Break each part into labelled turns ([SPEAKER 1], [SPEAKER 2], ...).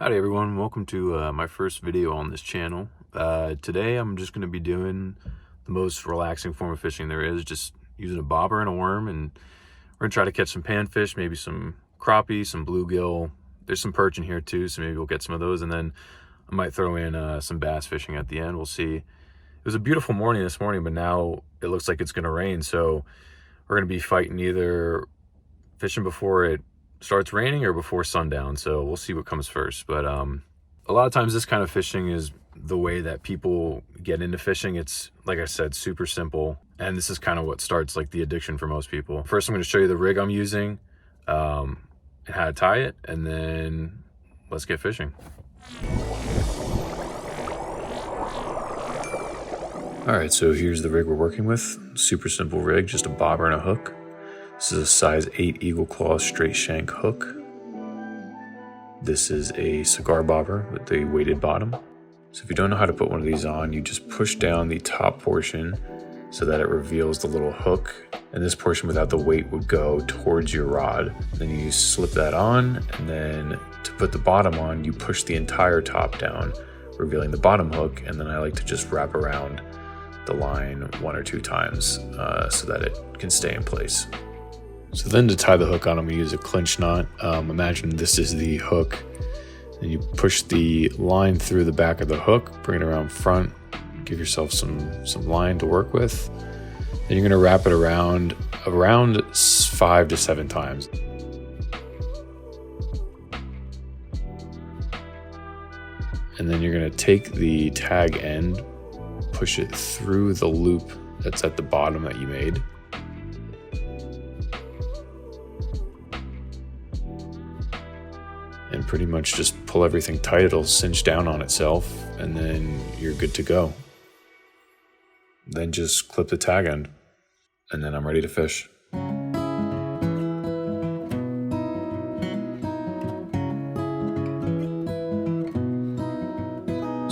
[SPEAKER 1] Howdy everyone, welcome to my first video on this channel. Today I'm just going to be doing the most relaxing form of fishing there is, just using a bobber and a worm, and we're going to try to catch some panfish, maybe some crappie, some bluegill. There's some perch in here too, so maybe we'll get some of those, and then I might throw in some bass fishing at the end. We'll see. It was a beautiful morning this morning, but now it looks like it's going to rain, so we're going to be fighting either fishing before it starts raining or before sundown, so we'll see what comes first. But a lot of times this kind of fishing is the way that people get into fishing. It's, like I said, super simple, and this is kind of what starts like the addiction for most people. First, I'm going to show you the rig I'm using and how to tie it, and then let's get fishing. All right, so here's the rig we're working with. Super simple rig, just a bobber and a hook. This is a size 8 Eagle Claw straight shank hook. This is a Cigar bobber with a weighted bottom. So if you don't know how to put one of these on, you just push down the top portion so that it reveals the little hook, and this portion without the weight would go towards your rod. Then you slip that on, and then to put the bottom on, you push the entire top down, revealing the bottom hook, and then I like to just wrap around the line 1 or 2 times so that it can stay in place. So then to tie the hook on, I'm going to use a clinch knot. Imagine this is the hook, and you push the line through the back of the hook, bring it around front, give yourself some line to work with. Then you're going to wrap it around 5 to 7 times. And then you're going to take the tag end, push it through the loop that's at the bottom that you made. And pretty much just pull everything tight. It'll cinch down on itself, and then you're good to go. Then just clip the tag end, and then I'm ready to fish.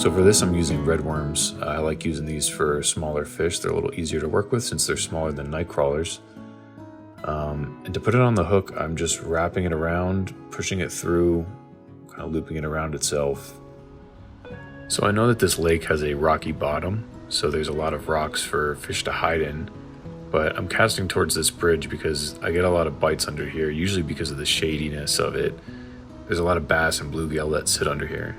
[SPEAKER 1] So for this, I'm using red worms. I like using these for smaller fish. They're a little easier to work with since they're smaller than night crawlers. And to put it on the hook, I'm just wrapping it around, pushing it through, kind of looping it around itself. So I know that this lake has a rocky bottom, so there's a lot of rocks for fish to hide in, but I'm casting towards this bridge because I get a lot of bites under here, usually because of the shadiness of it. There's a lot of bass and bluegill that sit under here.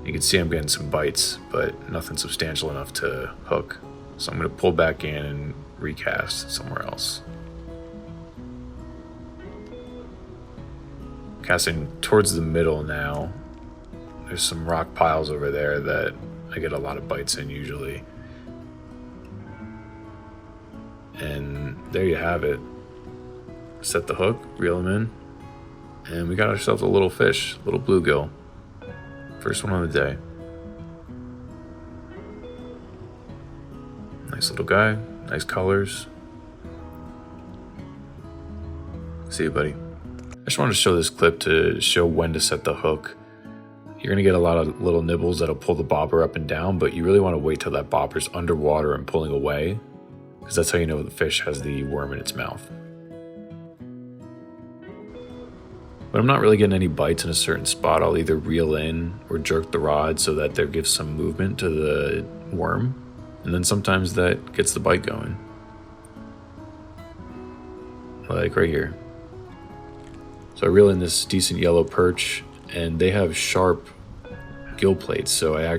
[SPEAKER 1] You can see I'm getting some bites, but nothing substantial enough to hook. So I'm going to pull back in and recast somewhere else. Casting towards the middle now. There's some rock piles over there that I get a lot of bites in usually. And there you have it. Set the hook, reel them in, and we got ourselves a little fish, little bluegill. First one of the day. Nice little guy, nice colors. See you, buddy. I just wanted to show this clip to show when to set the hook. You're gonna get a lot of little nibbles that'll pull the bobber up and down, but you really wanna wait till that bobber's underwater and pulling away, because that's how you know the fish has the worm in its mouth. When I'm not really getting any bites in a certain spot, I'll either reel in or jerk the rod so that there gives some movement to the worm. And then sometimes that gets the bite going. Like right here. So I reel in this decent yellow perch, and they have sharp gill plates, so I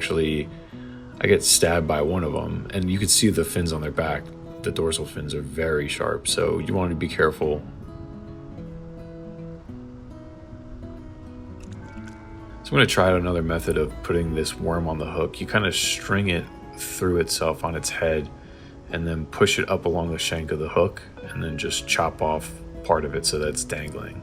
[SPEAKER 1] get stabbed by one of them, and you can see the fins on their back. The dorsal fins are very sharp, so you want to be careful. So I'm going to try out another method of putting this worm on the hook. You kind of string it through itself on its head and then push it up along the shank of the hook, and then just chop off part of it so that it's dangling.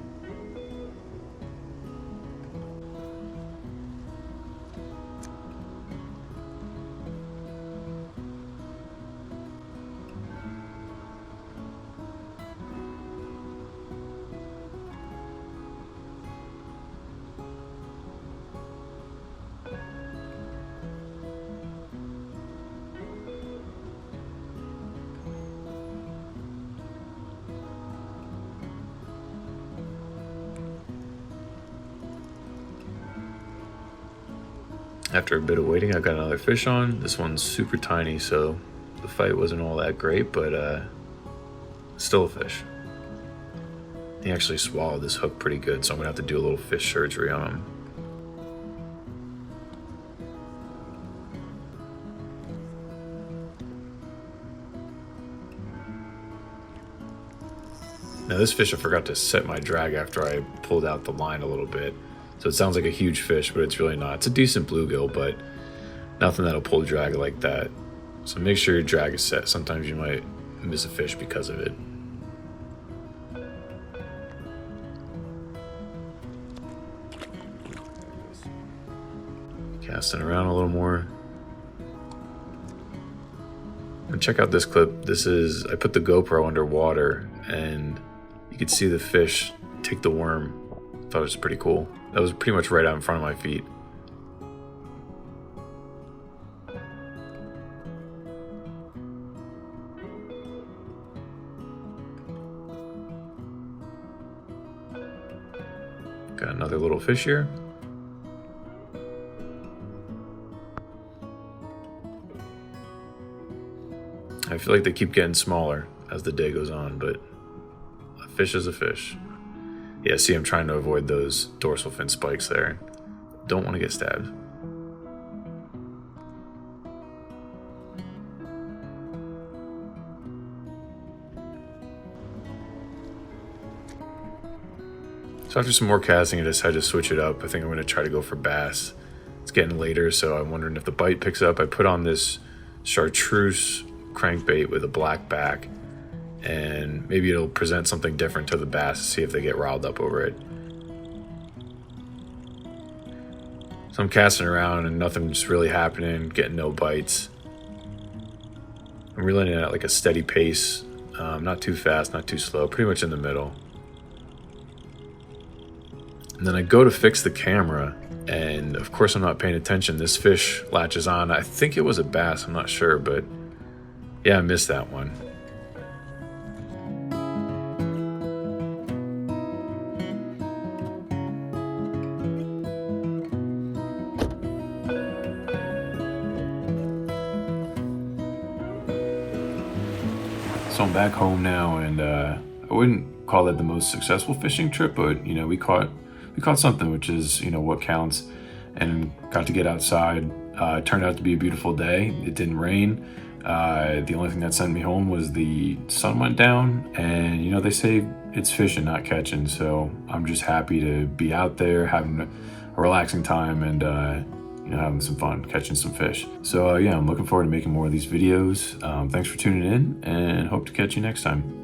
[SPEAKER 1] After a bit of waiting, I got another fish on. This one's super tiny, so the fight wasn't all that great, but still a fish. He actually swallowed this hook pretty good, so I'm gonna have to do a little fish surgery on him. Now this fish, I forgot to set my drag after I pulled out the line a little bit. So it sounds like a huge fish, but it's really not. It's a decent bluegill, but nothing that'll pull drag like that. So make sure your drag is set. Sometimes you might miss a fish because of it. Casting around a little more. And check out this clip. I put the GoPro underwater and you could see the fish take the worm. Thought it was pretty cool. That was pretty much right out in front of my feet. Got another little fish here. I feel like they keep getting smaller as the day goes on, but a fish is a fish. Yeah, see, I'm trying to avoid those dorsal fin spikes there. Don't want to get stabbed. So after some more casting, I decided to switch it up. I think I'm going to try to go for bass. It's getting later, so I'm wondering if the bite picks up. I put on this chartreuse crankbait with a black back, and maybe it'll present something different to the bass to see if they get riled up over it. So I'm casting around and nothing's really happening, getting no bites. I'm reeling it at like a steady pace, not too fast, not too slow, pretty much in the middle. And then I go to fix the camera, and of course I'm not paying attention. This fish latches on. I think it was a bass, I'm not sure, but yeah, I missed that one. So I'm back home now, and I wouldn't call it the most successful fishing trip, but you know, we caught something, which is, you know, what counts, and got to get outside. It turned out to be a beautiful day. It didn't rain. The only thing that sent me home was the sun went down, and you know, they say it's fishing, not catching, so I'm just happy to be out there having a relaxing time and you know, having some fun catching some fish. So yeah, I'm looking forward to making more of these videos. Thanks for tuning in, and hope to catch you next time.